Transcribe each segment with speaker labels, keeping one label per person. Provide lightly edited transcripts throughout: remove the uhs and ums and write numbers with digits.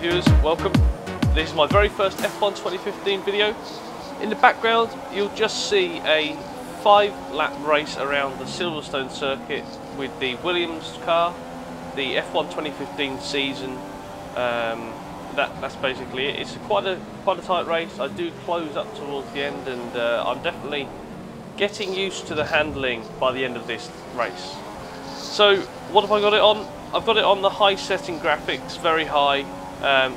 Speaker 1: viewers, welcome. This is my very first F1 2015 video. In the background you'll just see a 5-lap race around the Silverstone circuit with the Williams car, the F1 2015 season. That's basically it. It's quite a tight race. I do close up towards the end, and I'm definitely getting used to the handling by the end of this race. So what have I got it on? I've got it on the high setting graphics, very high.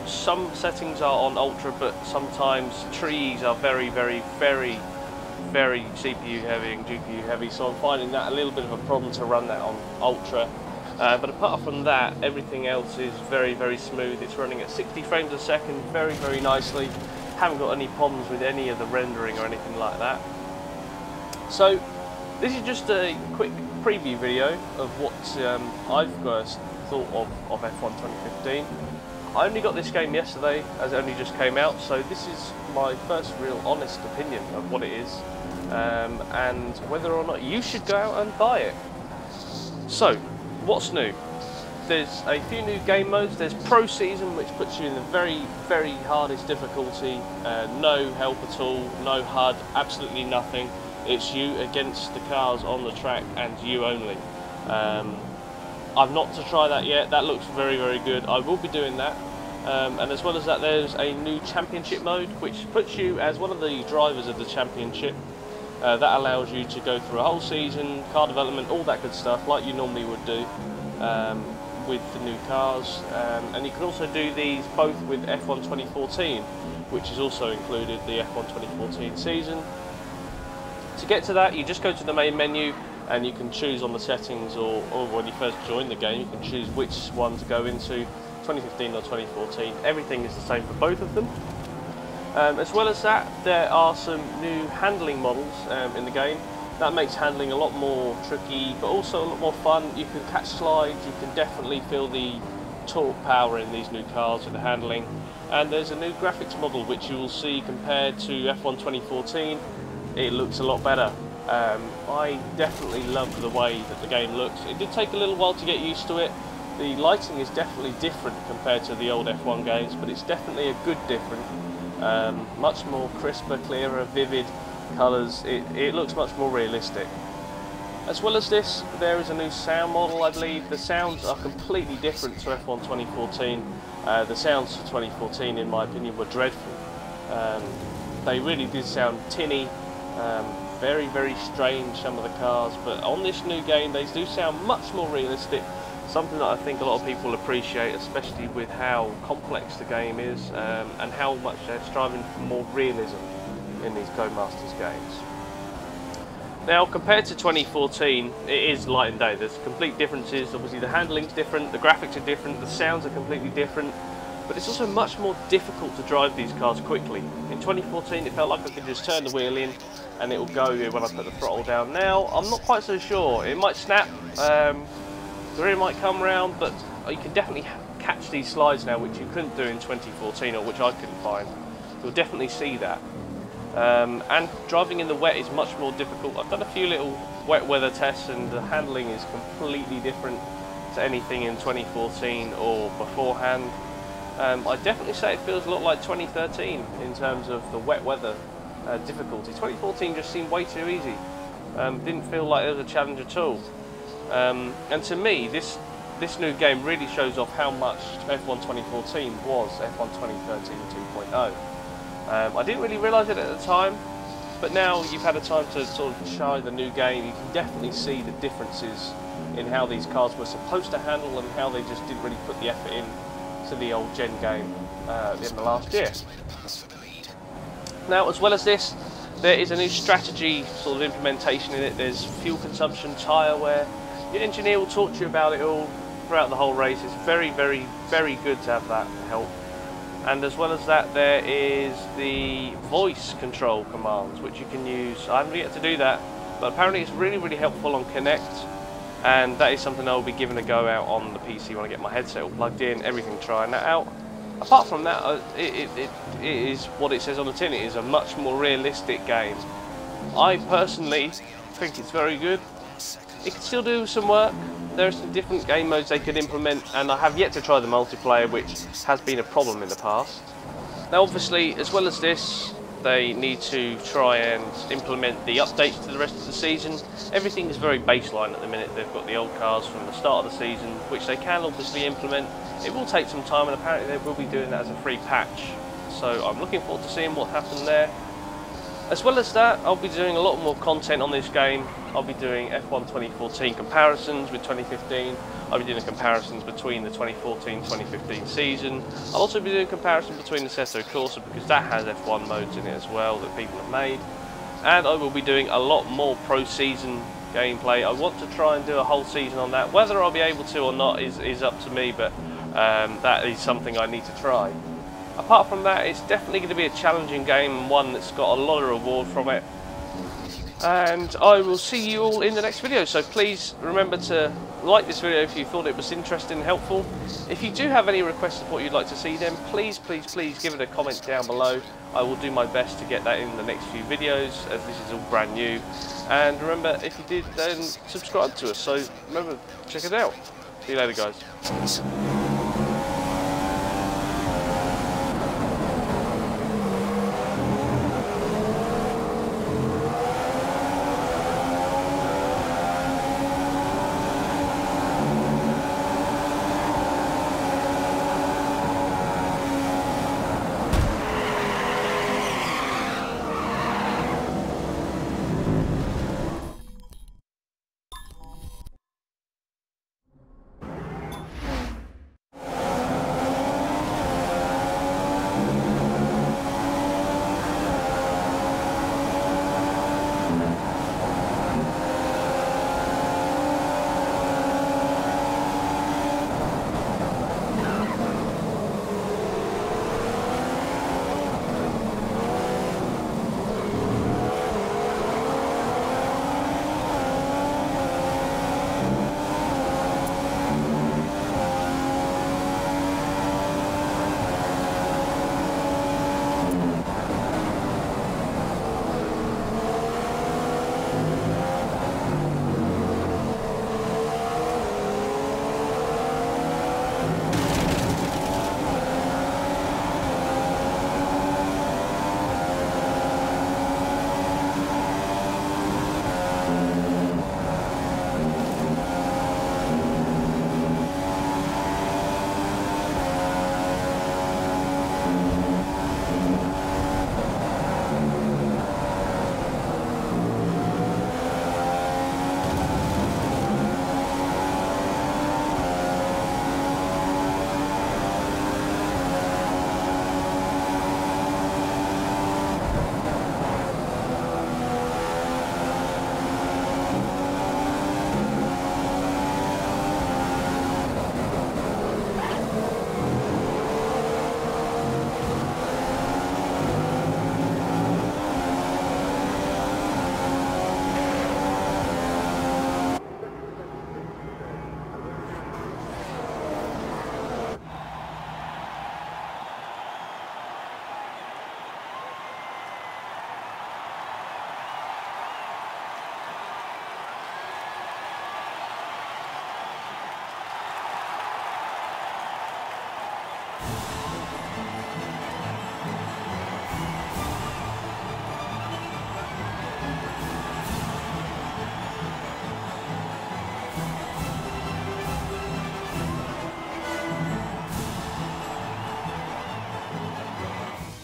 Speaker 1: Some settings are on ultra, but sometimes trees are very CPU heavy and GPU heavy, so I'm finding that a little bit of a problem to run that on ultra. But apart from that, everything else is very smooth. It's running at 60 frames a second very nicely. Haven't got any problems with any of the rendering or anything like that. So this is just a quick preview video of what I've thought of F1 2015. I only got this game yesterday, as it only just came out, so this is my first real honest opinion of what it is, and whether or not you should go out and buy it. So, what's new? There's a few new game modes. There's Pro Season, which puts you in the very hardest difficulty, no help at all, no HUD, absolutely nothing. It's you against the cars on the track and you only. I've not to try that yet. That looks very good. I will be doing that. And as well as that, there's a new championship mode, which puts you as one of the drivers of the championship. That allows you to go through a whole season, car development, all that good stuff, like you normally would do with the new cars. And you can also do these both with F1 2014, which is also included, the F1 2014 season. To get to that, you just go to the main menu and you can choose on the settings, or when you first join the game, you can choose which one to go into, 2015 or 2014. Everything is the same for both of them. As well as that, there are some new handling models in the game. That makes handling a lot more tricky, but also a lot more fun. You can catch slides, you can definitely feel the torque power in these new cars with the handling. And there's a new graphics model which you will see compared to F1 2014. It looks a lot better. I definitely love the way that the game looks. It did take a little while to get used to it. The lighting is definitely different compared to the old F1 games, but it's definitely a good different. Much more crisper, clearer, vivid colours. It looks much more realistic. As well as this, there is a new sound model, I believe. The sounds are completely different to F1 2014. The sounds for 2014, in my opinion, were dreadful. They really did sound tinny. Very strange, some of the cars, but on this new game they do sound much more realistic, something that I think a lot of people appreciate, especially with how complex the game is, and how much they're striving for more realism in these Codemasters games. Now, compared to 2014, it is light and day. There's complete differences. Obviously the handling's different, the graphics are different, the sounds are completely different. But it's also much more difficult to drive these cars quickly. In 2014 it felt like I could just turn the wheel in and it will go when I put the throttle down. Now I'm not quite so sure. It might snap, the rear might come round, but you can definitely catch these slides now, which you couldn't do in 2014, or which I couldn't find. You'll definitely see that. And driving in the wet is much more difficult. I've done a few little wet weather tests and the handling is completely different to anything in 2014 or beforehand. I definitely say it feels a lot like 2013 in terms of the wet weather difficulty. 2014 just seemed way too easy. Didn't feel like there was a challenge at all. And to me, this new game really shows off how much F1 2014 was F1 2013 2.0. I didn't really realise it at the time, but now you've had a time to sort of try the new game, you can definitely see the differences in how these cars were supposed to handle and how they just didn't really put the effort in to the old gen game in the last year. Now, as well as this, there is a new strategy sort of implementation in it. There's fuel consumption, tyre wear. Your engineer will talk to you about it all throughout the whole race. It's very good to have that help. And as well as that, there is the voice control commands, which you can use. I haven't yet to do that, but apparently it's really helpful on Connect. And that is something I'll be giving a go out on the PC when I get my headset all plugged in, everything, trying that out. Apart from that, it is what it says on the tin. It is a much more realistic game. I personally think it's very good. It can still do some work. there are some different game modes they could implement, and I have yet to try the multiplayer, which has been a problem in the past. Now obviously, as well as this, they need to try and implement the updates to the rest of the season. Everything is very baseline at the minute. They've got the old cars from the start of the season, which they can obviously implement. It will take some time, and apparently they will be doing that as a free patch. So I'm looking forward to seeing what happens there. As well as that, I'll be doing a lot more content on this game. I'll be doing F1 2014 comparisons with 2015. I'll be doing comparisons between the 2014-2015 season. I'll also be doing comparisons between the Assetto Corsa, because that has F1 modes in it as well that people have made. And I will be doing a lot more pro season gameplay. I want to try and do a whole season on that. Whether I'll be able to or not is up to me, but that is something I need to try. Apart from that, it's definitely going to be a challenging game, and one that's got a lot of reward from it. And I will see you all in the next video, so please remember to like this video if you thought it was interesting and helpful. If you do have any requests of what you'd like to see, then please give it a comment down below. I will do my best to get that in the next few videos, as this is all brand new. And remember, if you did, then subscribe to us, so remember, check it out. See you later, guys.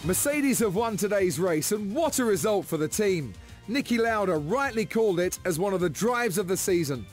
Speaker 2: Mercedes have won today's race, and what a result for the team. Niki Lauda rightly called it as one of the drives of the season.